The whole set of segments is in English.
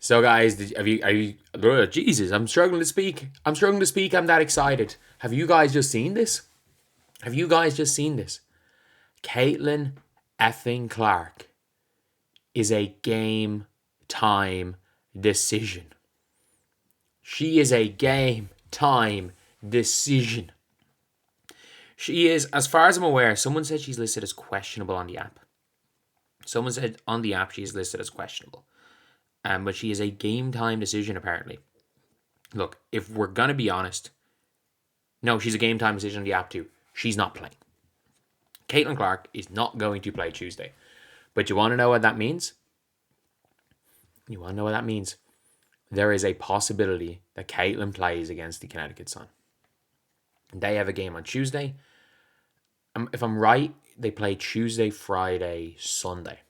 So, guys, Jesus, I'm struggling to speak. I'm that excited. Have you guys just seen this? Caitlin effing Clark is a game time decision. She is a game time decision. She is, as far as I'm aware, someone said she's listed as questionable on the app. Someone said on the app she's listed as questionable. But she is a game time decision, apparently. Look, if we're going to be honest, no, she's a game time decision on the app too. She's not playing. Caitlin Clark is not going to play Tuesday. But you want to know what that means? There is a possibility that Caitlin plays against the Connecticut Sun. They have a game on Tuesday. If I'm right, they play Tuesday, Friday, Sunday.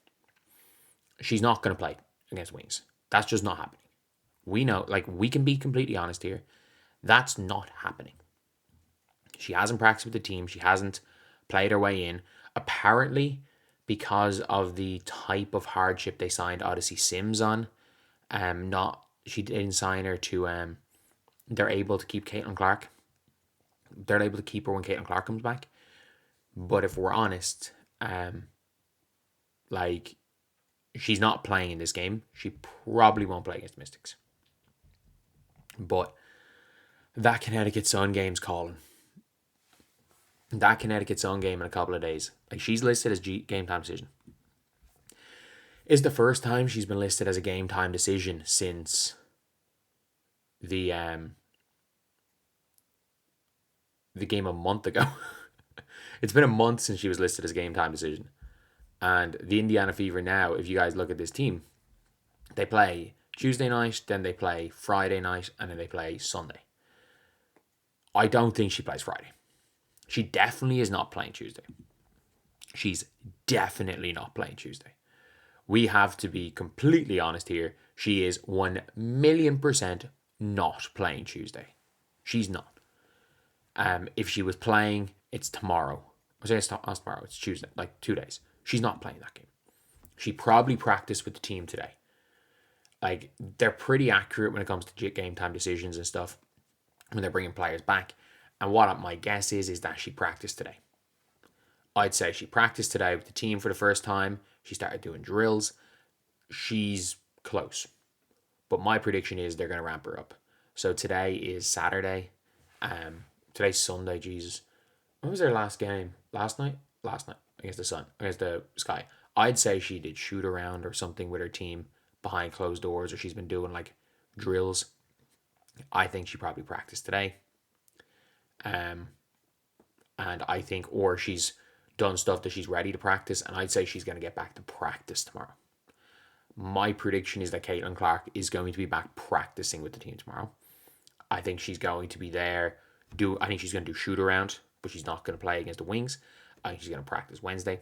She's not going to play against Wings. That's just not happening. We know, we can be completely honest here. That's not happening. She hasn't practiced with the team. She hasn't played her way in. Apparently, because of the type of hardship they signed Odyssey Sims on, she didn't sign her to. They're able to keep Caitlin Clark. They're able to keep her when Caitlin Clark comes back. But if we're honest, she's not playing in this game. She probably won't play against Mystics. But that Connecticut Sun game's calling. That Connecticut Sun game in a couple of days. She's listed as game time decision. It's the first time she's been listed as a game time decision since the game a month ago. It's been a month since she was listed as game time decision. And the Indiana Fever now, if you guys look at this team, they play Tuesday night, then they play Friday night, and then they play Sunday. I don't think she plays Friday. She definitely is not playing Tuesday. She's definitely not playing Tuesday. We have to be completely honest here. She is 1,000,000% not playing Tuesday. She's not. If she was playing, it's tomorrow. I say it's not tomorrow, it's Tuesday, 2 days. She's not playing that game. She probably practiced with the team today. They're pretty accurate when it comes to game time decisions and stuff when they're bringing players back. And what my guess is that she practiced today. I'd say she practiced today with the team for the first time. She started doing drills. She's close. But my prediction is they're going to ramp her up. So today is Saturday. Today's Sunday, Jesus. When was their last game? Last night? Last night. Against the Sky. I'd say she did shoot around or something with her team behind closed doors, or she's been doing drills. I think she probably practiced today. And I think, or she's done stuff that she's ready to practice, and I'd say she's going to get back to practice tomorrow. My prediction is that Caitlin Clark is going to be back practicing with the team tomorrow. I think she's going to be there. I think she's going to do shoot around, but she's not going to play against the Wings. I think she's going to practice Wednesday.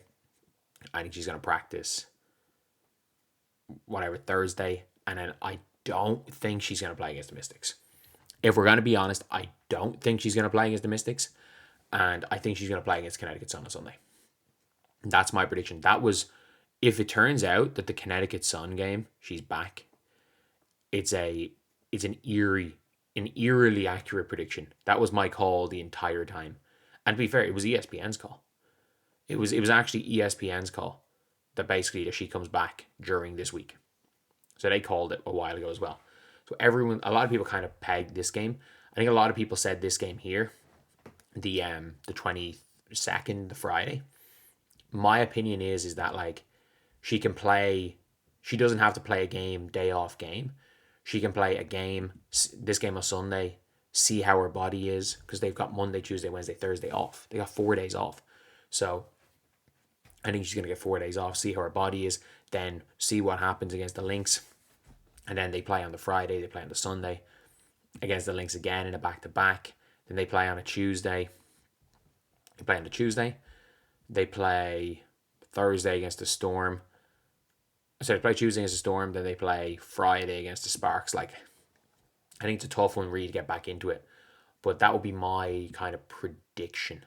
I think she's going to practice Thursday. And then I don't think she's going to play against the Mystics. If we're going to be honest, I don't think she's going to play against the Mystics. And I think she's going to play against Connecticut Sun on Sunday. That's my prediction. That was, if it turns out that the Connecticut Sun game, she's back, it's an eerily accurate prediction. That was my call the entire time. And to be fair, it was ESPN's call. It was actually ESPN's call that basically that she comes back during this week. So they called it a while ago as well. So a lot of people kind of pegged this game. I think a lot of people said this game here, the 22nd, the Friday. My opinion is that she can play. She doesn't have to play a day off game. She can play a game, this game on Sunday, see how her body is, because they've got Monday, Tuesday, Wednesday, Thursday off. They got 4 days off. So I think she's going to get 4 days off, see how her body is, then see what happens against the Lynx. And then they play on the Friday, they play on the Sunday against the Lynx again in a back-to-back. Then they play on a Tuesday. They play on the Tuesday. They play Thursday against the Storm. So they play Tuesday against the Storm, then they play Friday against the Sparks. I think it's a tough one really to get back into it. But that would be my kind of prediction.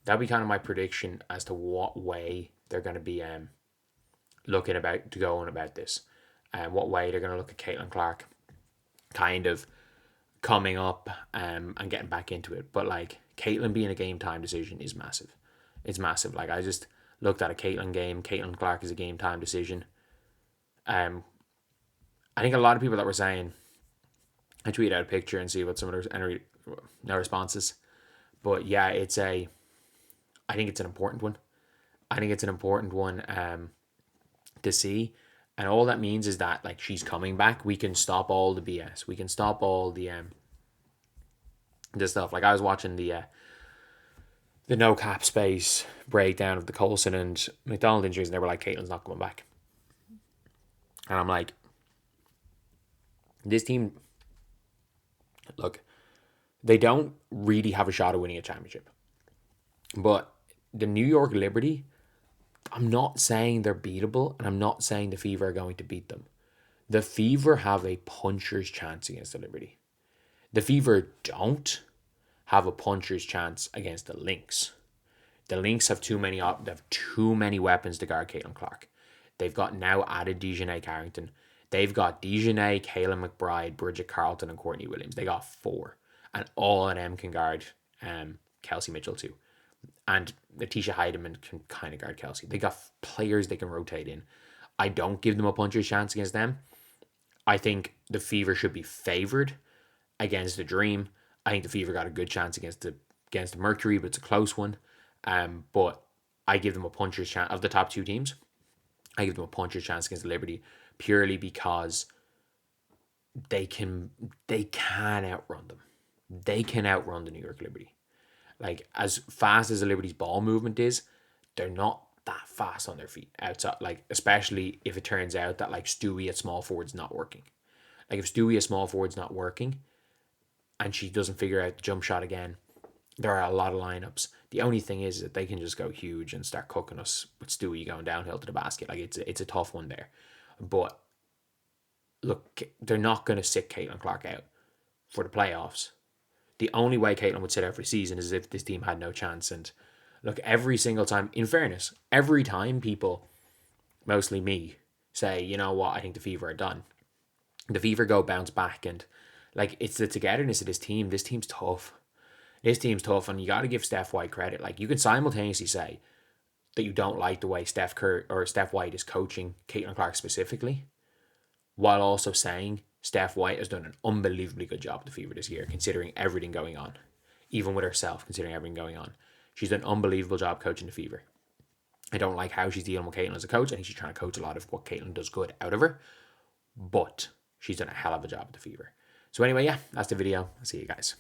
That would be kind of my prediction as to what way they're going to be looking about to go on about this. and what way they're going to look at Caitlin Clark kind of coming up and getting back into it. But like Caitlin being a game time decision is massive. It's massive. Like I just looked at a Caitlin game. Caitlin Clark is a game time decision. I think a lot of people that were saying, I tweeted out a picture and see what some of those no responses. But yeah, I think it's an important one. I think it's an important one to see. And all that means is that like she's coming back. We can stop all the BS. We can stop all the stuff. Like I was watching the no cap space breakdown of the Coulson and McDonald injuries, and they were like, Caitlin's not coming back. And I'm like, this team, look, they don't really have a shot at winning a championship. But the New York Liberty, I'm not saying they're beatable, and I'm not saying the Fever are going to beat them. The Fever have a puncher's chance against the Liberty. The Fever don't have a puncher's chance against the Lynx. The Lynx have too many weapons to guard Caitlin Clark. They've got now added Dejanay Carrington. They've got Dejanay, Kayla McBride, Bridget Carlton, and Courtney Williams. They got 4. And all of them can guard Kelsey Mitchell too. And Letitia Heidemann can kind of guard Kelsey. They got players they can rotate in. I don't give them a puncher's chance against them. I think the Fever should be favoured against the Dream. I think the Fever got a good chance against the Mercury, but it's a close one. But I give them a puncher's chance of the top 2 teams. I give them a puncher's chance against the Liberty purely because they can outrun them. They can outrun the New York Liberty. Like, as fast as the Liberty's ball movement is, they're not that fast on their feet outside. Like, especially if it turns out that like Stewie at small forward's not working. Like, if Stewie at small forward's not working, and she doesn't figure out the jump shot again, there are a lot of lineups. The only thing is that they can just go huge and start cooking us with Stewie going downhill to the basket. Like, it's a tough one there. But look, they're not going to sit Caitlin Clark out for the playoffs. The only way Caitlin would sit out for the season is if this team had no chance. And look, every single time, in fairness, every time people, mostly me, say, you know what, I think the Fever are done. The Fever go bounce back, and like, it's the togetherness of this team. This team's tough. This team's tough, and you got to give Steph White credit. Like, you can simultaneously say that you don't like the way Steph White is coaching Caitlin Clark specifically, while also saying Steph White has done an unbelievably good job with the Fever this year, considering everything going on. Even with herself, considering everything going on. She's done an unbelievable job coaching the Fever. I don't like how she's dealing with Caitlin as a coach. I think she's trying to coach a lot of what Caitlin does good out of her. But she's done a hell of a job with the Fever. So anyway, yeah, that's the video. I'll see you guys.